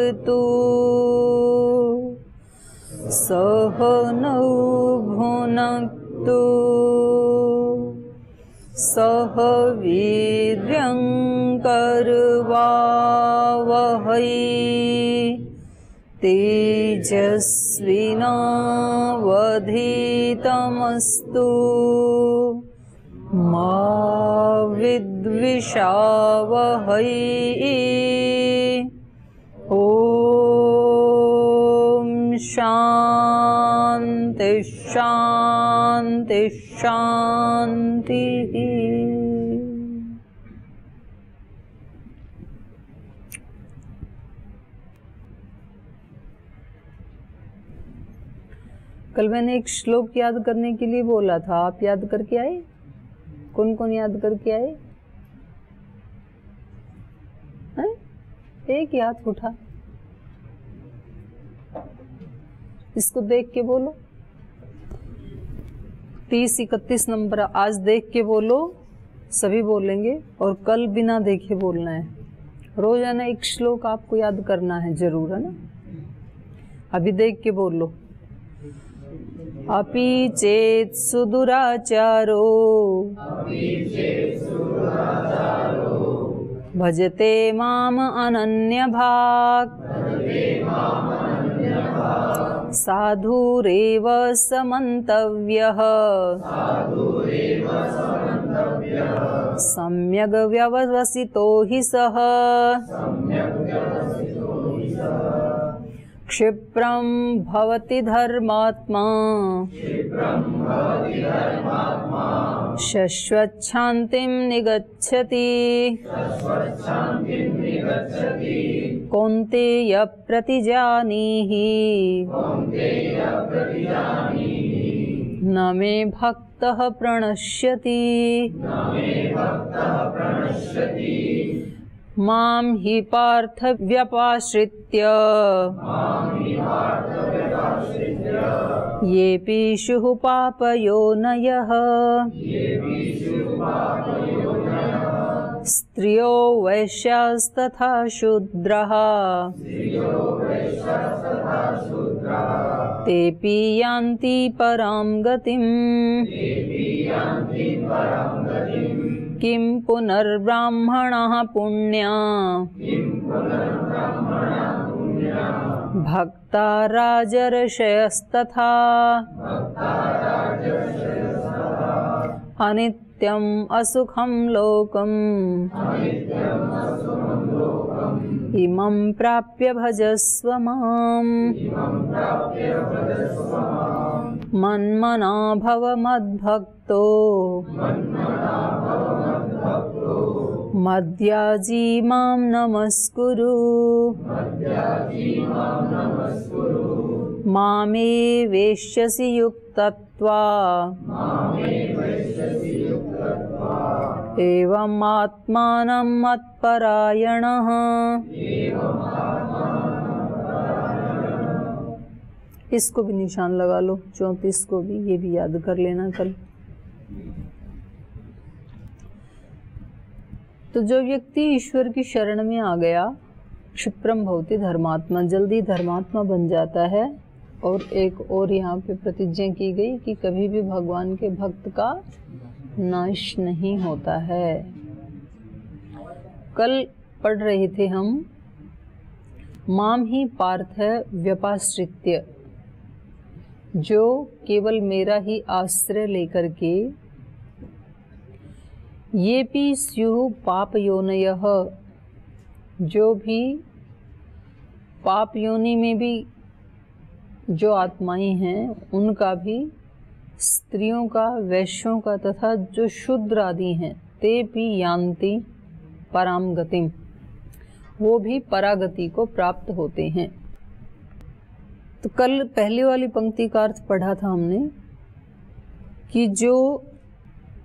भुनक्तु सहनौ भुनक्तु सह वीर्यं करवावहै तेजस्विनावधीतमस्तु मा विद्विषावहै। ओम शांति शांति शांति। कल मैंने एक श्लोक याद करने के लिए बोला था, आप याद करके आए? कौन कौन याद करके आए हैं? एक ही हाथ उठा, इसको देख के बोलो। 30-31 नंबर आज देख के बोलो, सभी बोलेंगे और कल बिना देखे बोलना है। रोजाना एक श्लोक आपको याद करना है जरूर, है ना? अभी देख के बोलो। अपि चेत् सुदुराचारो भजते माम अनन्यभाक् साधुरेव समन्तव्यः सम्यग् व्यवसितो हि सः क्षिप्रं भवति धर्मात्मा शश्वच्छान्तिं निगच्छति कौन्तेय प्रतिजानीहि न मे भक्तः प्रणश्यति मां हि पार्थ व्यपाश्रित्य येऽपि स्युः पापयोनयः स्त्रियो वैश्यास्तथा शूद्राः तेऽपि यान्ति परां गतिम् किं पुनर्ब्राह्मणः पुण्या भक्ता राजर्षयस्तथा अनित्यम् असुखं लोकम् इमं प्राप्य भजस्व माम् मन्मना भव मद्भक्तो मद्याजी मां नमस्कुरु मामे वेश्यसि युक्तत्वा एवम् आत्मानं मत्परायणः। इसको भी निशान लगा लो, 34 को भी, ये भी याद कर लेना कल। तो जो व्यक्ति ईश्वर की शरण में आ गया, क्षिप्रम भवति धर्मात्मा, जल्दी धर्मात्मा बन जाता है। और एक और यहाँ पे प्रतिज्ञा की गई कि कभी भी भगवान के भक्त का नाश नहीं होता है। कल पढ़ रहे थे हम, माम ही पार्थ व्यपाश्रित्य, जो केवल मेरा ही आश्रय लेकर के ये भी स्युः पाप योनयः, जो भी पाप योनि में भी जो आत्माएं हैं उनका भी, स्त्रियों का, वैश्यों का तथा जो शूद्र आदि हैं, ते भी यान्ति पराम गतिम, वो भी परागति को प्राप्त होते हैं। तो कल पहली वाली पंक्ति का अर्थ पढ़ा था हमने कि जो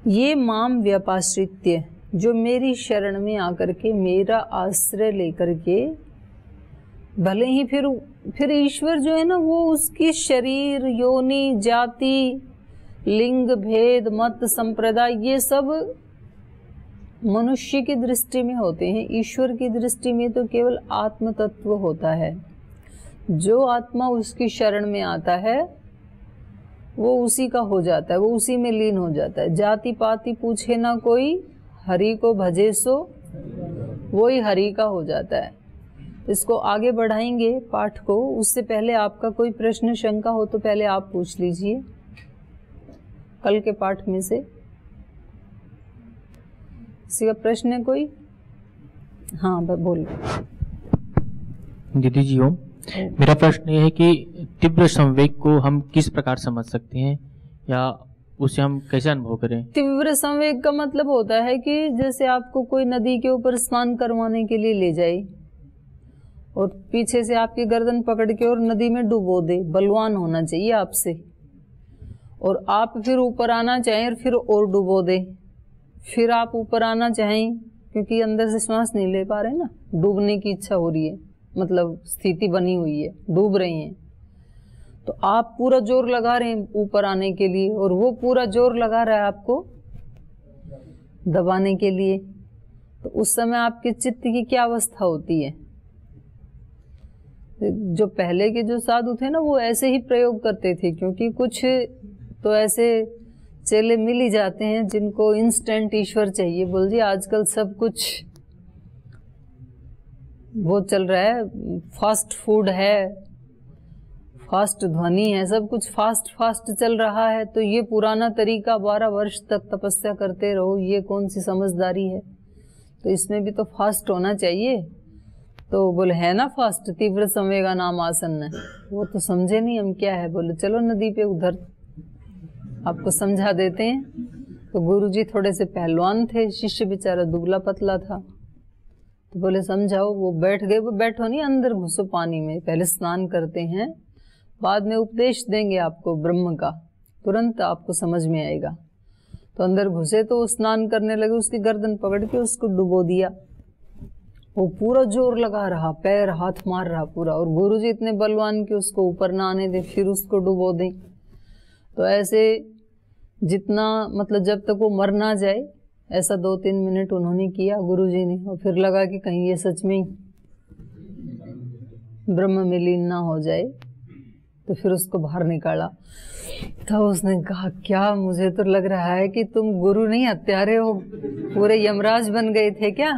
ये माम व्यपाश्रित्य, जो मेरी शरण में आकर के मेरा आश्रय लेकर के, भले ही फिर ईश्वर जो है ना वो उसकी शरीर, योनि, जाति, लिंग भेद, मत, संप्रदाय ये सब मनुष्य की दृष्टि में होते हैं, ईश्वर की दृष्टि में तो केवल आत्म तत्व होता है। जो आत्मा उसकी शरण में आता है वो उसी का हो जाता है, वो उसी में लीन हो जाता है। जाति पाति पूछे ना कोई, हरि को भजे सो वही हरि का हो जाता है। इसको आगे बढ़ाएंगे पाठ को, उससे पहले आपका कोई प्रश्न शंका हो तो पहले आप पूछ लीजिए कल के पाठ में से। किसी का प्रश्न है कोई? हाँ बोलो। दीदी जी ओम, मेरा प्रश्न ये है कि तीव्र संवेग को हम किस प्रकार समझ सकते हैं या उसे हम कैसे अनुभव करें? तीव्र संवेग का मतलब होता है कि जैसे आपको कोई नदी के ऊपर स्नान करवाने के लिए ले जाए और पीछे से आपकी गर्दन पकड़ के और नदी में डुबो दे। बलवान होना चाहिए आपसे, और आप फिर ऊपर आना चाहें और फिर और डुबो दे, फिर आप ऊपर आना चाहें क्योंकि अंदर से सांस नहीं ले पा रहे ना, डूबने की इच्छा हो रही है, मतलब स्थिति बनी हुई है, डूब रहे हैं, तो आप पूरा जोर लगा रहे हैं ऊपर आने के लिए और वो पूरा जोर लगा रहा है आपको दबाने के लिए। तो उस समय आपके चित्त की क्या अवस्था होती है? जो पहले के जो साधु थे ना वो ऐसे ही प्रयोग करते थे, क्योंकि कुछ तो ऐसे चेले मिल ही जाते हैं जिनको इंस्टेंट ईश्वर चाहिए। बोल जी आजकल सब कुछ वो चल रहा है, फास्ट फूड है, फास्ट ध्वनि है, सब कुछ फास्ट फास्ट चल रहा है, तो ये पुराना तरीका 12 वर्ष तक तपस्या करते रहो, ये कौन सी समझदारी है? तो इसमें भी तो फास्ट होना चाहिए। तो बोले है ना फास्ट, तीव्र संवेगा नाम आसन है। वो तो समझे नहीं हम क्या है। बोले चलो नदी पे उधर आपको समझा देते हैं। तो गुरुजी थोड़े से पहलवान थे, शिष्य बेचारा दुबला पतला था, तो बोले समझाओ। वो बैठ गए। वो बैठो नहीं, अंदर घुसो पानी में, पहले स्नान करते हैं, बाद में उपदेश देंगे आपको ब्रह्म का, तुरंत आपको समझ में आएगा। तो अंदर घुसे तो वो स्नान करने लगे, उसकी गर्दन पकड़ के उसको डुबो दिया। वो पूरा जोर लगा रहा, पैर हाथ मार रहा पूरा, और गुरुजी इतने बलवान कि उसको ऊपर ना आने दे, फिर उसको डुबो दें। तो ऐसे जितना मतलब जब तक वो मर ना जाए, ऐसा 2-3 मिनट उन्होंने किया गुरुजी ने, और फिर लगा कि कहीं ये सच में ब्रह्म में लीन ना हो जाए, तो फिर उसको बाहर निकाला। तो उसने कहा क्या, मुझे तो लग रहा है कि तुम गुरु नहीं हत्यारे हो, पूरे यमराज बन गए थे क्या?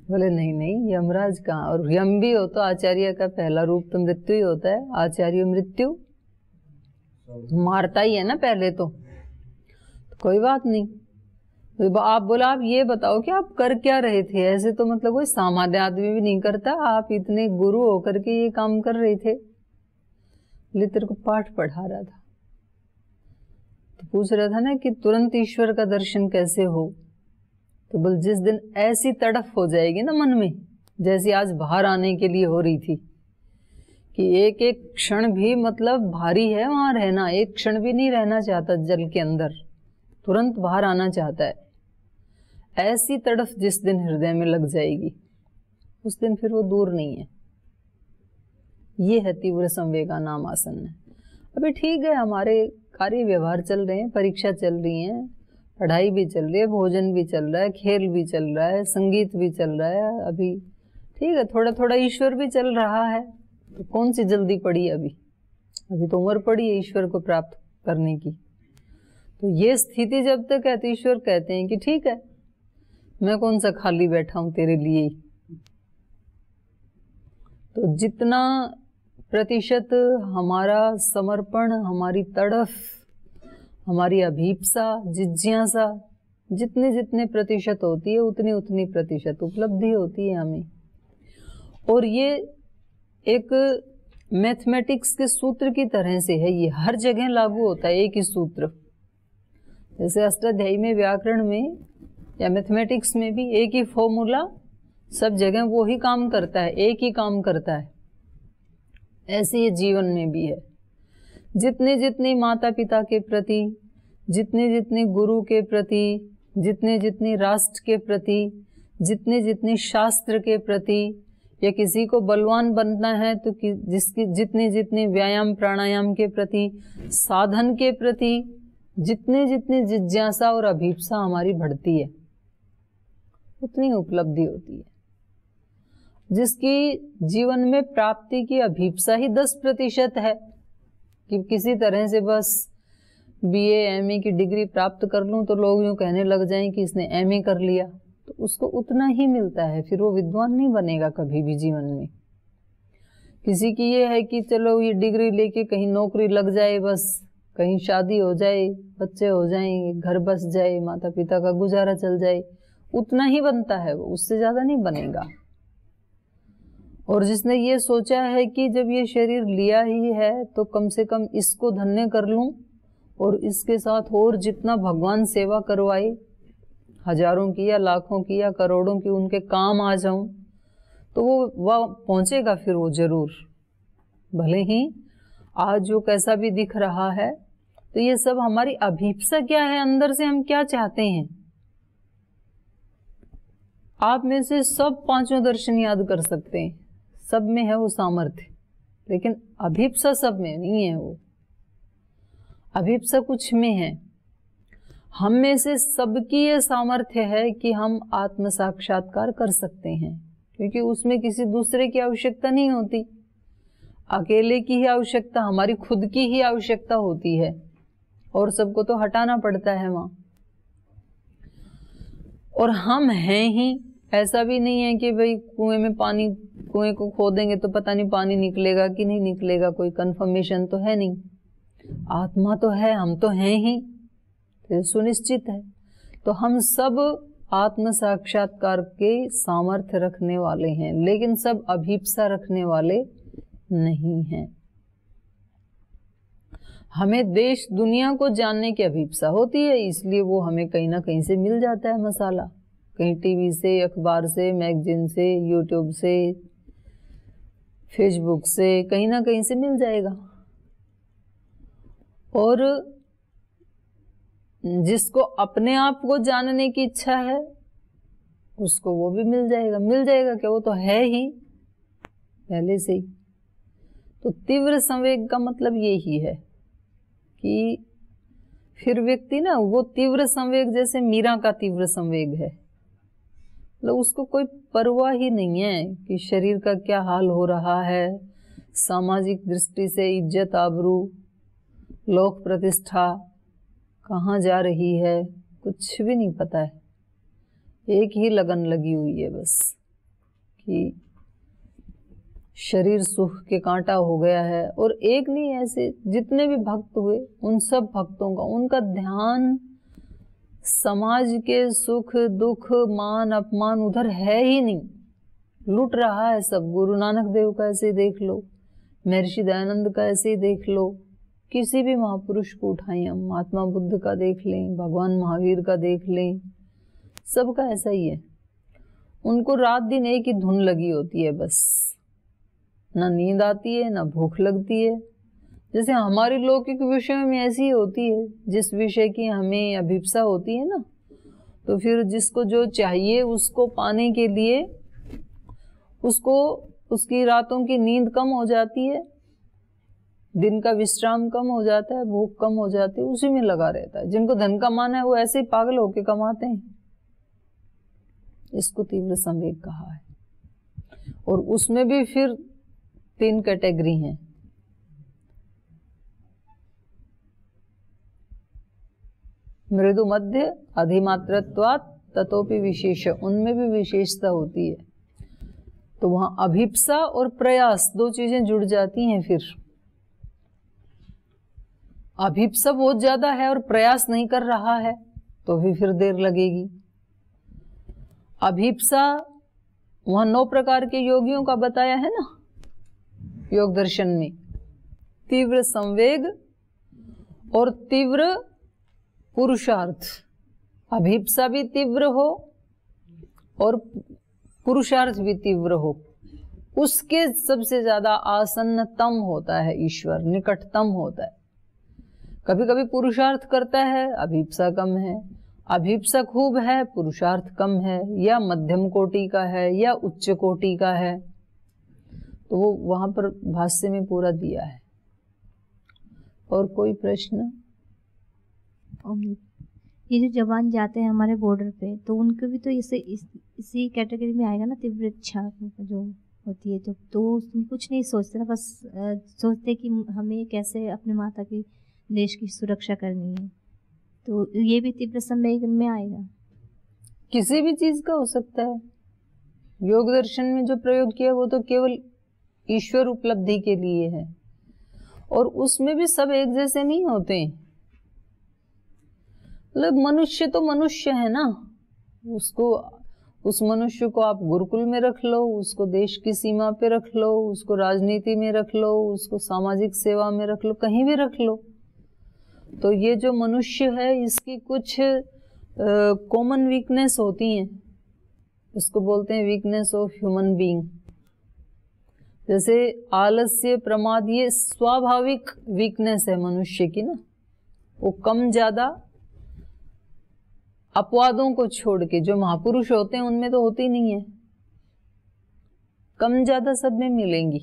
बोले नहीं नहीं, यमराज कहाँ, और यम भी हो तो आचार्य का पहला रूप तो मृत्यु ही होता है। आचार्य मृत्यु मारता ही है ना पहले तो कोई बात नहीं। तो आप बोला आप ये बताओ कि आप कर क्या रहे थे? ऐसे तो मतलब कोई सामान्य आदमी भी नहीं करता, आप इतने गुरु होकर के ये काम कर रहे थे। ले तेरे को पाठ पढ़ा रहा था, तो पूछ रहा था ना कि तुरंत ईश्वर का दर्शन कैसे हो? तो बोल जिस दिन ऐसी तड़फ हो जाएगी ना मन में, जैसी आज बाहर आने के लिए हो रही थी, कि एक एक क्षण भी मतलब भारी है वहां रहना, एक क्षण भी नहीं रहना चाहता जल के अंदर, तुरंत बाहर आना चाहता है। ऐसी तड़फ जिस दिन हृदय में लग जाएगी, उस दिन फिर वो दूर नहीं है। ये है तीव्र संवेगा नाम आसन है। अभी ठीक है, हमारे कार्य व्यवहार चल रहे हैं, परीक्षा चल रही है, पढ़ाई भी चल रही है, भोजन भी चल रहा है, खेल भी चल रहा है, संगीत भी चल रहा है, अभी ठीक है, थोड़ा थोड़ा ईश्वर भी चल रहा है। तो कौन सी जल्दी पड़ी अभी तो उम्र पड़ी है ईश्वर को प्राप्त करने की। तो ये स्थिति जब तक है तो ईश्वर कहते हैं कि ठीक है, मैं कौन सा खाली बैठा हूं तेरे लिए। तो जितना प्रतिशत हमारा समर्पण, हमारी तड़फ, हमारी अभीप्सा, जिज्ञासा जितने जितने प्रतिशत होती है, उतनी उतनी प्रतिशत उपलब्धि होती है हमें। और ये एक मैथमेटिक्स के सूत्र की तरह से है, ये हर जगह लागू होता है एक ही सूत्र। जैसे अष्टाध्यायी में, व्याकरण में या मैथमेटिक्स में भी एक ही फॉर्मूला सब जगह वो ही काम करता है, एक ही काम करता है। ऐसे ये जीवन में भी है। जितने जितने माता पिता के प्रति, जितने जितने गुरु के प्रति, जितने जितने राष्ट्र के प्रति, जितने जितने शास्त्र के प्रति, या किसी को बलवान बनना है तो जिसकी जितने जितने व्यायाम प्राणायाम के प्रति, साधन के प्रति जितने जितने जिज्ञासा और अभीप्सा हमारी बढ़ती है, उतनी उपलब्धि होती है। जिसकी जीवन में प्राप्ति की अभिप्सा ही 10% है कि किसी तरह से बस BA MA की डिग्री प्राप्त कर लूं तो लोग यूं कहने लग जाएं कि इसने MA कर लिया, तो उसको उतना ही मिलता है, फिर वो विद्वान नहीं बनेगा कभी भी जीवन में। किसी की ये है कि चलो ये डिग्री लेके कहीं नौकरी लग जाए, बस कहीं शादी हो जाए, बच्चे हो जाएं, घर बस जाए, माता पिता का गुजारा चल जाए, उतना ही बनता है वो, उससे ज्यादा नहीं बनेगा। और जिसने ये सोचा है कि जब ये शरीर लिया ही है तो कम से कम इसको धन्य कर लूं और इसके साथ और जितना भगवान सेवा करवाए, हजारों की या लाखों की या करोड़ों की, उनके काम आ जाऊं, तो वो वह पहुंचेगा फिर वो जरूर। भले ही आज जो कैसा भी दिख रहा है, तो ये सब हमारी अभिप्सा क्या है, अंदर से हम क्या चाहते हैं। आप में से सब 5 दर्शन याद कर सकते हैं, सब में है वो सामर्थ्य, लेकिन अभिप्सा सब में नहीं है। वो अभिप्सा कुछ में है। हम में से सबकी ये सामर्थ्य है कि हम आत्म साक्षात्कार कर सकते हैं, क्योंकि उसमें किसी दूसरे की आवश्यकता नहीं होती, अकेले की ही आवश्यकता, हमारी खुद की ही आवश्यकता होती है, और सबको तो हटाना पड़ता है वहां। और हम हैं ही, ऐसा भी नहीं है कि भाई कुएं में पानी, कुएं को खोदेंगे तो पता नहीं पानी निकलेगा कि नहीं निकलेगा, कोई कंफर्मेशन तो है नहीं। आत्मा तो है, हम तो हैं ही, तो सुनिश्चित है। तो हम सब आत्म साक्षात्कार के सामर्थ्य रखने वाले हैं, लेकिन सब अभिप्सा रखने वाले नहीं हैं। हमें देश दुनिया को जानने की अभिप्सा होती है, इसलिए वो हमें कहीं ना कहीं से मिल जाता है मसाला, कहीं टीवी से, अखबार से, मैगजीन से, यूट्यूब से, फेसबुक से, कहीं ना कहीं से मिल जाएगा। और जिसको अपने आप को जानने की इच्छा है उसको वो भी मिल जाएगा। मिल जाएगा क्या, वो तो है ही पहले से ही। तो तीव्र संवेग का मतलब यही है कि फिर व्यक्ति ना, वो तीव्र संवेग जैसे मीरा का तीव्र संवेग है, मतलब उसको कोई परवाह ही नहीं है कि शरीर का क्या हाल हो रहा है, सामाजिक दृष्टि से इज्जत आबरू, लोक प्रतिष्ठा कहाँ जा रही है, कुछ भी नहीं पता है। एक ही लगन लगी हुई है बस कि शरीर सुख के कांटा हो गया है। और एक नहीं, ऐसे जितने भी भक्त हुए उन सब भक्तों का, उनका ध्यान समाज के सुख दुख मान अपमान उधर है ही नहीं, लूट रहा है सब। गुरु नानक देव का ऐसे ही देख लो, महर्षि दयानंद का ऐसे ही देख लो, किसी भी महापुरुष को उठाएं हम, महात्मा बुद्ध का देख लें, भगवान महावीर का देख लें, सबका ऐसा ही है। उनको रात दिन एक ही धुन लगी होती है बस, ना नींद आती है ना भूख लगती है। जैसे हमारी लौकिक विषयों में ऐसी ही होती है, जिस विषय की हमें अभिप्सा होती है ना, तो फिर जिसको जो चाहिए उसको पाने के लिए उसको, उसकी रातों की नींद कम हो जाती है, दिन का विश्राम कम हो जाता है, भूख कम हो जाती है, उसी में लगा रहता है। जिनको धन कमाना है वो ऐसे ही पागल होके कमाते हैं। इसको तीव्र संवेग कहा है। और उसमें भी फिर 3 कैटेगरी हैं। मृदु मध्य अधिमात्रत्वात् ततोपि विशेष, उनमें भी विशेषता होती है। तो वहां अभिप्सा और प्रयास 2 चीजें जुड़ जाती हैं। फिर अभिप्सा बहुत ज्यादा है और प्रयास नहीं कर रहा है तो भी फिर देर लगेगी। अभिप्सा वहां 9 प्रकार के योगियों का बताया है ना योग दर्शन में, तीव्र संवेग और तीव्र पुरुषार्थ। अभिप्सा भी तीव्र हो और पुरुषार्थ भी तीव्र हो, उसके सबसे ज्यादा आसन्नतम होता है ईश्वर, निकटतम होता है। कभी कभी पुरुषार्थ करता है, अभिप्सा कम है, अभिप्सा खूब है, पुरुषार्थ कम है, या मध्यम कोटि का है या उच्च कोटि का है। तो वो वहां पर भाष्य में पूरा दिया है। और कोई प्रश्न? ये जो जवान जाते हैं हमारे बॉर्डर पे, तो उनको भी तो इसी कैटेगरी में आएगा ना, तीव्र इच्छा जो होती है, तो कुछ नहीं सोचते ना, बस सोचते कि हमें कैसे अपने माता की, देश की सुरक्षा करनी है, तो ये भी तीव्र संवेग में आएगा। किसी भी चीज का हो सकता है। योग दर्शन में जो प्रयोग किया वो तो केवल ईश्वर उपलब्धि के लिए है, और उसमें भी सब एक जैसे नहीं होते। मतलब मनुष्य तो मनुष्य है ना, उस मनुष्य को आप गुरुकुल में रख लो, उसको देश की सीमा पे रख लो, उसको राजनीति में रख लो, उसको सामाजिक सेवा में रख लो, कहीं भी रख लो, तो ये जो मनुष्य है इसकी कुछ कॉमन वीकनेस होती हैं, उसको बोलते हैं वीकनेस ऑफ ह्यूमन बीइंग। जैसे आलस्य, प्रमाद, ये स्वाभाविक वीकनेस है मनुष्य की ना, वो कम ज्यादा अपवादों को छोड़ के, जो महापुरुष होते हैं उनमें तो होती नहीं है, कम ज्यादा सब में मिलेंगी।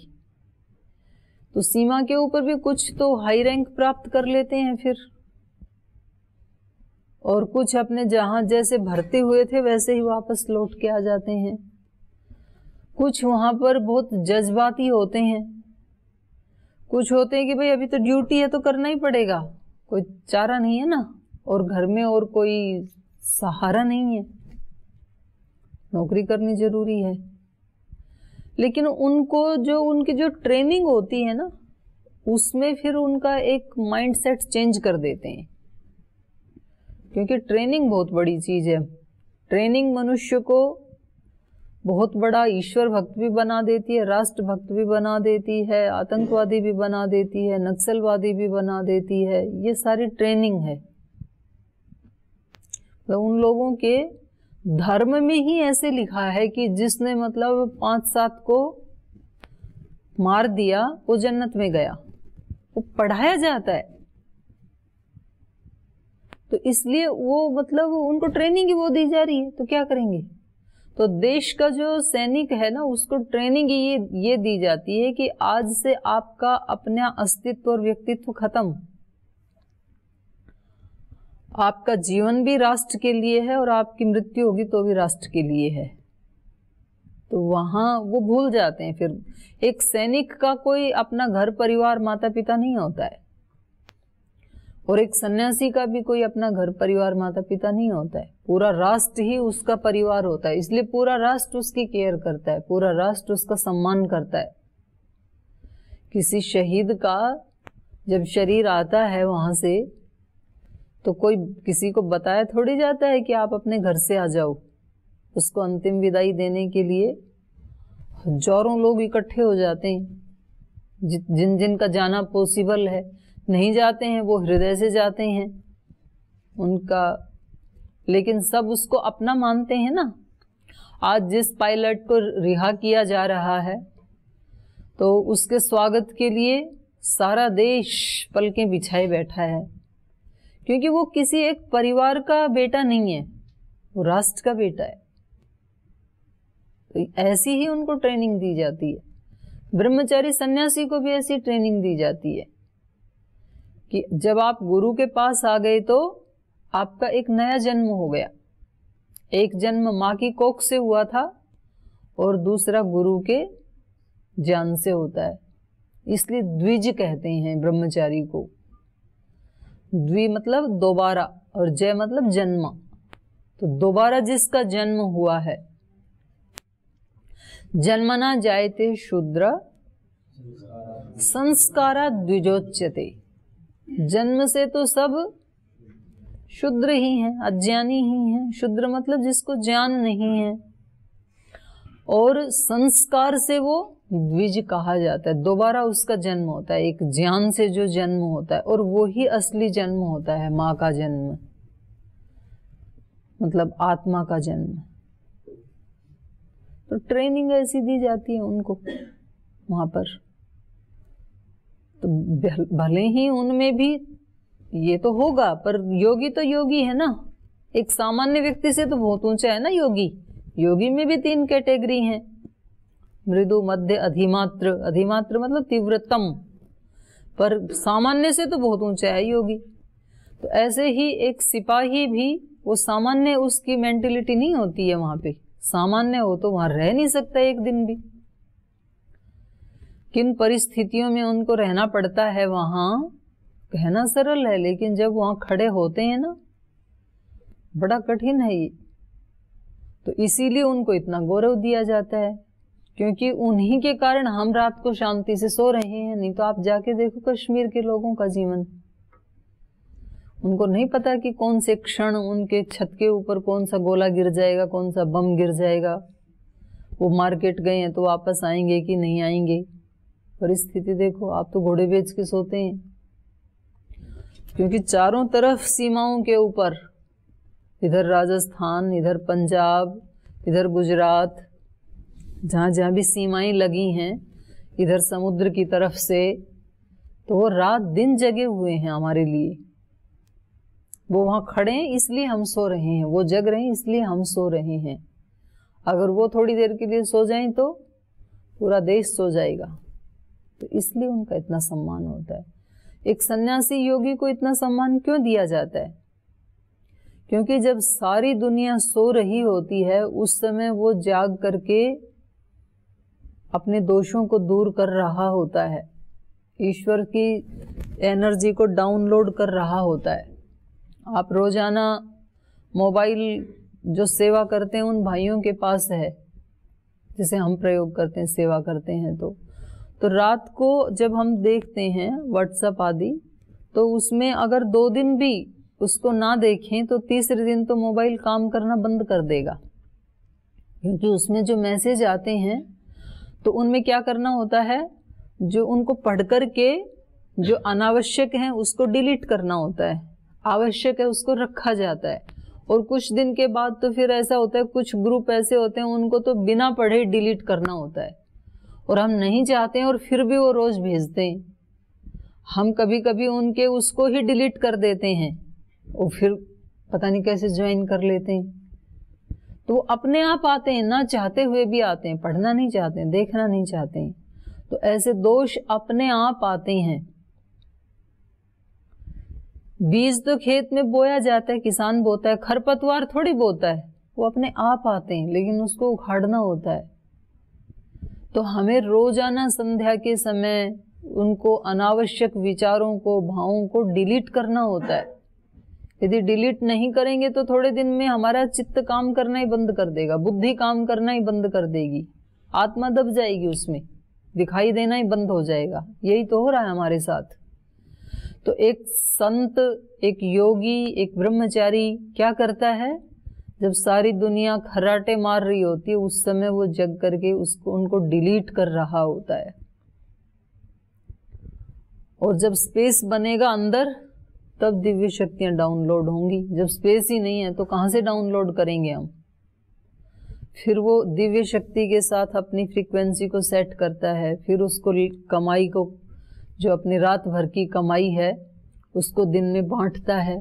तो सीमा के ऊपर भी कुछ तो हाई रैंक प्राप्त कर लेते हैं फिर, और कुछ अपने जहां जैसे भरते हुए थे वैसे ही वापस लौट के आ जाते हैं। कुछ वहां पर बहुत जज्बाती होते हैं, कुछ होते हैं कि भाई अभी तो ड्यूटी है तो करना ही पड़ेगा, कोई चारा नहीं है ना, और घर में और कोई सहारा नहीं है, नौकरी करनी जरूरी है। लेकिन उनको जो उनकी जो ट्रेनिंग होती है ना, उसमें फिर उनका एक माइंडसेट चेंज कर देते हैं, क्योंकि ट्रेनिंग बहुत बड़ी चीज है। ट्रेनिंग मनुष्य को बहुत बड़ा ईश्वर भक्त भी बना देती है, राष्ट्र भक्त भी बना देती है, आतंकवादी भी बना देती है, नक्सलवादी भी बना देती है। ये सारी ट्रेनिंग है। तो उन लोगों के धर्म में ही ऐसे लिखा है कि जिसने मतलब 5-7 को मार दिया वो जन्नत में गया, वो पढ़ाया जाता है। तो इसलिए वो मतलब उनको ट्रेनिंग ही वो दी जा रही है, तो क्या करेंगे। तो देश का जो सैनिक है ना, उसको ट्रेनिंग ये दी जाती है कि आज से आपका अपना अस्तित्व और व्यक्तित्व खत्म, आपका जीवन भी राष्ट्र के लिए है और आपकी मृत्यु होगी तो भी राष्ट्र के लिए है। तो वहां वो भूल जाते हैं। फिर एक सैनिक का कोई अपना घर परिवार माता पिता नहीं होता है, और एक सन्यासी का भी कोई अपना घर परिवार माता पिता नहीं होता है। पूरा राष्ट्र ही उसका परिवार होता है, इसलिए पूरा राष्ट्र उसकी केयर करता है, पूरा राष्ट्र उसका सम्मान करता है। किसी शहीद का जब शरीर आता है वहां से, तो कोई किसी को बताया थोड़ी जाता है कि आप अपने घर से आ जाओ। उसको अंतिम विदाई देने के लिए हजारों लोग इकट्ठे हो जाते हैं। जिन जिन का जाना पॉसिबल है, नहीं जाते हैं वो हृदय से जाते हैं उनका, लेकिन सब उसको अपना मानते हैं ना। आज जिस पायलट को रिहा किया जा रहा है, तो उसके स्वागत के लिए सारा देश पलकें बिछाए बैठा है, क्योंकि वो किसी एक परिवार का बेटा नहीं है, वो राष्ट्र का बेटा है। तो ऐसी ही उनको ट्रेनिंग दी जाती है। ब्रह्मचारी सन्यासी को भी ऐसी ट्रेनिंग दी जाती है कि जब आप गुरु के पास आ गए तो आपका एक नया जन्म हो गया। एक जन्म माँ की कोख से हुआ था और दूसरा गुरु के ज्ञान से होता है, इसलिए द्विज कहते हैं ब्रह्मचारी को। द्वि मतलब दोबारा और जय मतलब जन्म, तो दोबारा जिसका जन्म हुआ है। जन्मना जायते शूद्र संस्कारा द्विजोच्यते। जन्म से तो सब शूद्र ही हैं, अज्ञानी ही हैं। शूद्र मतलब जिसको ज्ञान नहीं है, और संस्कार से वो द्विज कहा जाता है। दोबारा उसका जन्म होता है, एक ज्ञान से जो जन्म होता है, और वो ही असली जन्म होता है, माँ का जन्म, मतलब आत्मा का जन्म। तो ट्रेनिंग ऐसी दी जाती है उनको वहां पर। तो भले ही उनमें भी ये तो होगा, पर योगी तो योगी है ना। एक सामान्य व्यक्ति से तो बहुत ऊंचा है ना योगी। योगी में भी 3 कैटेगरी हैं, मृदु, मध्य, अधिमात्र। अधिमात्र मतलब तीव्रतम, पर सामान्य से तो बहुत ऊंचा है योगी। तो ऐसे ही एक सिपाही भी, वो सामान्य उसकी मेंटेलिटी नहीं होती है वहां पे, सामान्य हो तो वहां रह नहीं सकता एक दिन भी। किन परिस्थितियों में उनको रहना पड़ता है वहां, कहना सरल है, लेकिन जब वहां खड़े होते हैं ना, बड़ा कठिन है ये। तो इसीलिए उनको इतना गौरव दिया जाता है, क्योंकि उन्हीं के कारण हम रात को शांति से सो रहे हैं। नहीं तो आप जाके देखो कश्मीर के लोगों का जीवन, उनको नहीं पता कि कौन से क्षण उनके छत के ऊपर कौन सा गोला गिर जाएगा, कौन सा बम गिर जाएगा। वो मार्केट गए हैं तो वापस आएंगे कि नहीं आएंगे। परिस्थिति देखो, आप तो घोड़े बेच के सोते हैं, क्योंकि चारों तरफ सीमाओं के ऊपर, इधर राजस्थान, इधर पंजाब, इधर गुजरात, जहाँ जहाँ भी सीमाएं लगी हैं, इधर समुद्र की तरफ से, तो वो रात दिन जगे हुए हैं हमारे लिए। वो वहाँ खड़े हैं इसलिए हम सो रहे हैं, वो जग रहे हैं इसलिए हम सो रहे हैं। अगर वो थोड़ी देर के लिए सो जाएं तो पूरा देश सो जाएगा। तो इसलिए उनका इतना सम्मान होता है। एक सन्यासी योगी को इतना सम्मान क्यों दिया जाता है? क्योंकि जब सारी दुनिया सो रही होती है, उस समय वो जाग करके अपने दोषों को दूर कर रहा होता है, ईश्वर की एनर्जी को डाउनलोड कर रहा होता है। आप रोजाना मोबाइल जो सेवा करते हैं उन भाइयों के पास है, जिसे हम प्रयोग करते हैं, सेवा करते हैं, तो रात को जब हम देखते हैं व्हाट्सएप आदि, तो उसमें अगर 2 दिन भी उसको ना देखें तो तीसरे दिन तो मोबाइल काम करना बंद कर देगा। क्योंकि उसमें जो मैसेज आते हैं तो उनमें क्या करना होता है, जो उनको पढ़ कर के जो अनावश्यक है उसको डिलीट करना होता है, आवश्यक है उसको रखा जाता है। और कुछ दिन के बाद तो फिर ऐसा होता है, कुछ ग्रुप ऐसे होते हैं उनको तो बिना पढ़े डिलीट करना होता है, और हम नहीं चाहते हैं और फिर भी वो रोज भेजते हैं। हम कभी कभी उनके उसको ही डिलीट कर देते हैं और फिर पता नहीं कैसे ज्वाइन कर लेते हैं। तो वो अपने आप आते हैं, ना चाहते हुए भी आते हैं, पढ़ना नहीं चाहते हैं, देखना नहीं चाहते हैं। तो ऐसे दोष अपने आप आते हैं। बीज तो खेत में बोया जाता है, किसान बोता है, खरपतवार थोड़ी बोता है, वो अपने आप आते हैं, लेकिन उसको उखाड़ना होता है। तो हमें रोजाना संध्या के समय उनको अनावश्यक विचारों को, भावों को डिलीट करना होता है। यदि डिलीट नहीं करेंगे तो थोड़े दिन में हमारा चित्त काम करना ही बंद कर देगा, बुद्धि काम करना ही बंद कर देगी, आत्मा दब जाएगी, उसमें दिखाई देना ही बंद हो जाएगा। यही तो हो रहा है हमारे साथ। तो एक संत, एक योगी, एक ब्रह्मचारी क्या करता है, जब सारी दुनिया खर्राटे मार रही होती है उस समय वो जग करके उनको डिलीट कर रहा होता है। और जब स्पेस बनेगा अंदर, तब दिव्य शक्तियां डाउनलोड होंगी। जब स्पेस ही नहीं है तो कहाँ से डाउनलोड करेंगे हम? फिर वो दिव्य शक्ति के साथ अपनी फ्रीक्वेंसी को सेट करता है, फिर उसको कमाई को, जो अपनी रात भर की कमाई है, उसको दिन में बांटता है।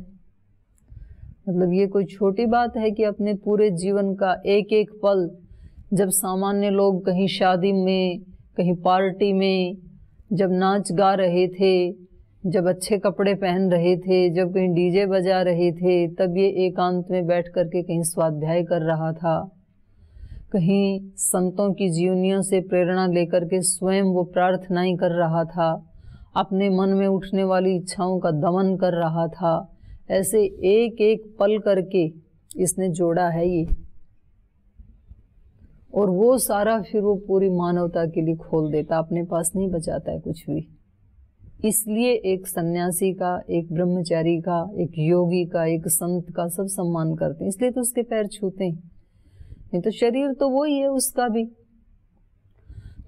मतलब ये कोई छोटी बात है कि अपने पूरे जीवन का एक एक पल, जब सामान्य लोग कहीं शादी में, कहीं पार्टी में, जब नाच गा रहे थे, जब अच्छे कपड़े पहन रहे थे, जब कहीं डीजे बजा रहे थे, तब ये एकांत में बैठ करके कहीं स्वाध्याय कर रहा था, कहीं संतों की जीवनियों से प्रेरणा लेकर के स्वयं वो प्रार्थनाएं कर रहा था, अपने मन में उठने वाली इच्छाओं का दमन कर रहा था। ऐसे एक एक पल करके इसने जोड़ा है ये, और वो सारा फिर वो पूरी मानवता के लिए खोल देता, अपने पास नहीं बचाता है कुछ भी। इसलिए एक सन्यासी का, एक ब्रह्मचारी का, एक योगी का, एक संत का सब सम्मान करते हैं, इसलिए तो उसके पैर छूते हैं। नहीं तो शरीर तो वो ही है उसका भी।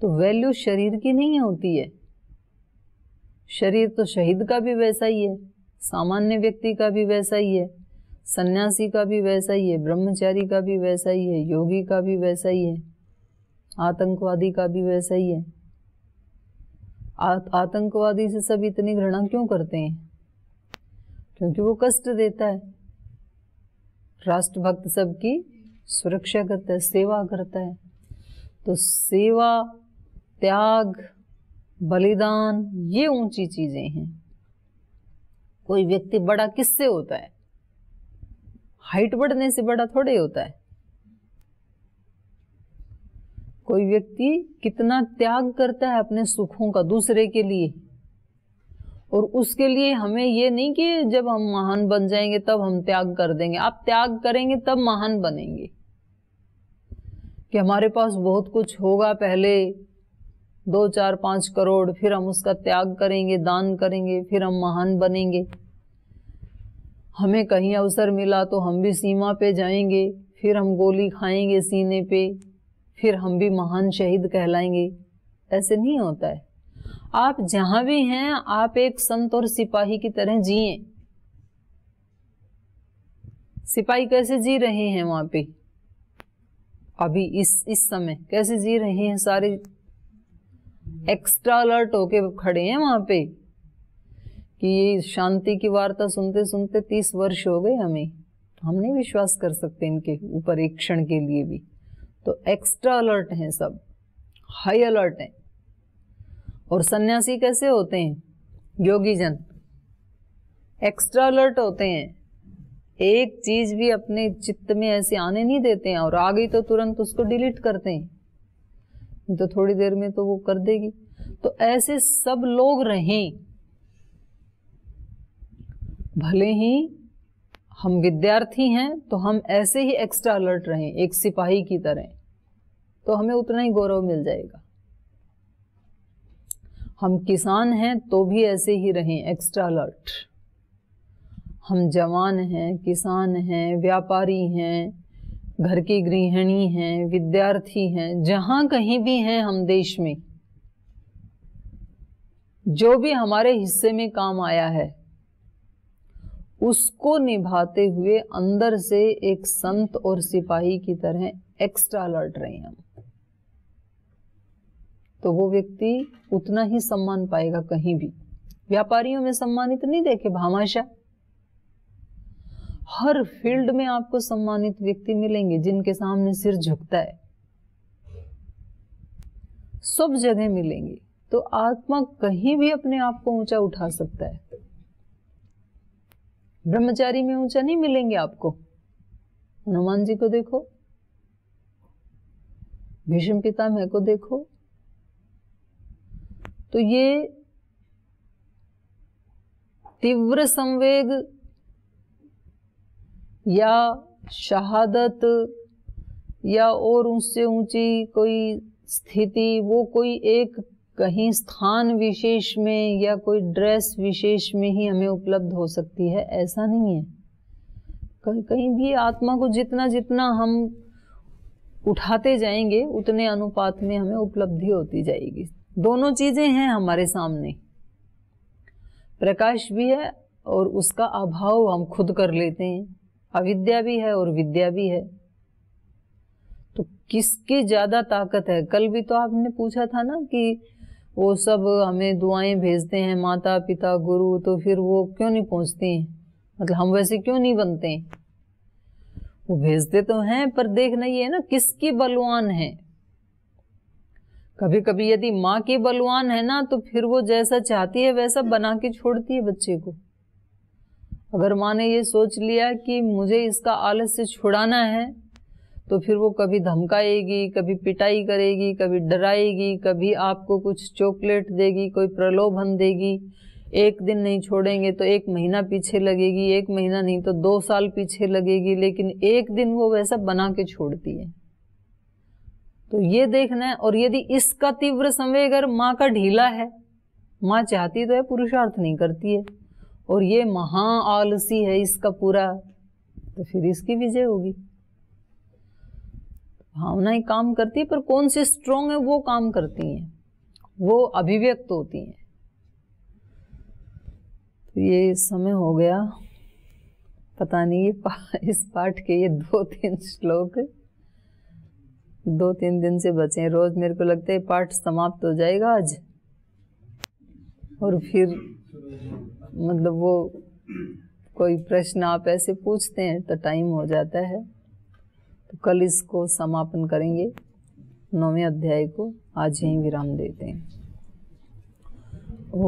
तो वैल्यू शरीर की नहीं होती है। शरीर तो शहीद का भी वैसा ही है, सामान्य व्यक्ति का भी वैसा ही है, सन्यासी का भी वैसा ही है, ब्रह्मचारी का भी वैसा ही है, योगी का भी वैसा ही है, आतंकवादी का भी वैसा ही है। आतंकवादी से सब इतनी घृणा क्यों करते हैं? क्योंकि वो कष्ट देता है। राष्ट्रभक्त सबकी सुरक्षा करता है, सेवा करता है। तो सेवा, त्याग, बलिदान, ये ऊंची चीजें हैं। कोई व्यक्ति बड़ा किससे होता है? हाइट बढ़ने से बड़ा थोड़े होता है। कोई व्यक्ति कितना त्याग करता है अपने सुखों का दूसरे के लिए, और उसके लिए हमें ये नहीं कि जब हम महान बन जाएंगे तब हम त्याग कर देंगे। आप त्याग करेंगे तब महान बनेंगे, कि हमारे पास बहुत कुछ होगा पहले 2, 4, 5 करोड़, फिर हम उसका त्याग करेंगे, दान करेंगे, फिर हम महान बनेंगे। हमें कहीं अवसर मिला तो हम भी सीमा पे जाएंगे, फिर हम गोली खाएंगे सीने पे, फिर हम भी महान शहीद कहलाएंगे। ऐसे नहीं होता है। आप जहां भी हैं आप एक संत और सिपाही की तरह जिए। सिपाही कैसे जी रहे हैं वहां पे? अभी इस समय कैसे जी रहे हैं? सारे एक्स्ट्रा अलर्ट होके खड़े हैं वहां पे कि ये शांति की वार्ता सुनते सुनते 30 वर्ष हो गए हमें। हम नहीं विश्वास कर सकते इनके ऊपर एक क्षण के लिए भी। तो एक्स्ट्रा अलर्ट हैं सब, हाई अलर्ट हैं। और सन्यासी कैसे होते हैं? योगी जन एक्स्ट्रा अलर्ट होते हैं। एक चीज भी अपने चित्त में ऐसे आने नहीं देते हैं, और आ गई तो तुरंत उसको डिलीट करते हैं, तो थोड़ी देर में तो वो कर देगी। तो ऐसे सब लोग रहें। भले ही हम विद्यार्थी हैं तो हम ऐसे ही एक्स्ट्रा अलर्ट रहें, एक सिपाही की तरह, तो हमें उतना ही गौरव मिल जाएगा। हम किसान हैं तो भी ऐसे ही रहें, एक्स्ट्रा अलर्ट। हम जवान हैं, किसान हैं, व्यापारी हैं, घर की गृहिणी हैं, विद्यार्थी हैं, जहां कहीं भी हैं हम देश में, जो भी हमारे हिस्से में काम आया है उसको निभाते हुए अंदर से एक संत और सिपाही की तरह एक्स्ट्रा अलर्ट रहे हम, तो वो व्यक्ति उतना ही सम्मान पाएगा कहीं भी। व्यापारियों में सम्मानित नहीं देखे भामाशाह, हर फील्ड में आपको सम्मानित व्यक्ति मिलेंगे जिनके सामने सिर झुकता है, सब जगह मिलेंगे। तो आत्मा कहीं भी अपने आप को ऊंचा उठा सकता है। ब्रह्मचारी में ऊंचा नहीं मिलेंगे आपको। हनुमान जी को देखो, भीष्म पितामह को देखो, तो ये तीव्र संवेग या शहादत या और उससे ऊंची कोई स्थिति, वो कोई एक कहीं स्थान विशेष में या कोई ड्रेस विशेष में ही हमें उपलब्ध हो सकती है, ऐसा नहीं है। कहीं भी आत्मा को जितना जितना हम उठाते जाएंगे उतने अनुपात में हमें उपलब्धि होती जाएगी। दोनों चीजें हैं हमारे सामने, प्रकाश भी है और उसका अभाव हम खुद कर लेते हैं, अविद्या भी है और विद्या भी है। तो किसकी ज्यादा ताकत है? कल भी तो आपने पूछा था ना कि वो सब हमें दुआएं भेजते हैं, माता पिता गुरु, तो फिर वो क्यों नहीं पहुंचते हैं? मतलब हम वैसे क्यों नहीं बनते हैं? वो भेजते तो हैं, पर देखना ये है ना किसकी बलवान है। कभी कभी यदि माँ की बलवान है ना, तो फिर वो जैसा चाहती है वैसा बना के छोड़ती है बच्चे को। अगर माँ ने ये सोच लिया कि मुझे इसका आलस्य छुड़ाना है, तो फिर वो कभी धमकाएगी, कभी पिटाई करेगी, कभी डराएगी, कभी आपको कुछ चॉकलेट देगी, कोई प्रलोभन देगी। एक दिन नहीं छोड़ेंगे तो 1 महीना पीछे लगेगी, 1 महीना नहीं तो 2 साल पीछे लगेगी, लेकिन एक दिन वो वैसा बना के छोड़ती है। तो ये देखना है। और यदि इसका तीव्र संवेग अगर माँ का ढीला है, माँ चाहती तो है, पुरुषार्थ नहीं करती है, और ये महा आलसी है इसका पूरा, तो फिर इसकी विजय होगी। भावनाएं काम करती है, पर कौन सी स्ट्रोंग है वो काम करती हैं, वो अभिव्यक्त होती हैं। तो ये समय हो गया, पता नहीं ये इस पाठ के ये 2-3 श्लोक 2-3 दिन से बचे हैं। रोज मेरे को लगता है पाठ समाप्त हो जाएगा आज, और फिर मतलब वो कोई प्रश्न आप ऐसे पूछते हैं तो टाइम हो जाता है। तो कल इसको समापन करेंगे, 9वें अध्याय को। आज यहीं विराम देते हैं। ओ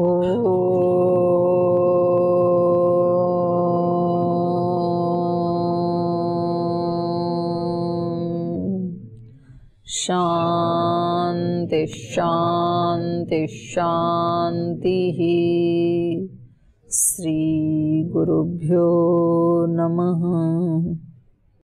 शांति शांति शांति। श्री गुरुभ्यो नमः।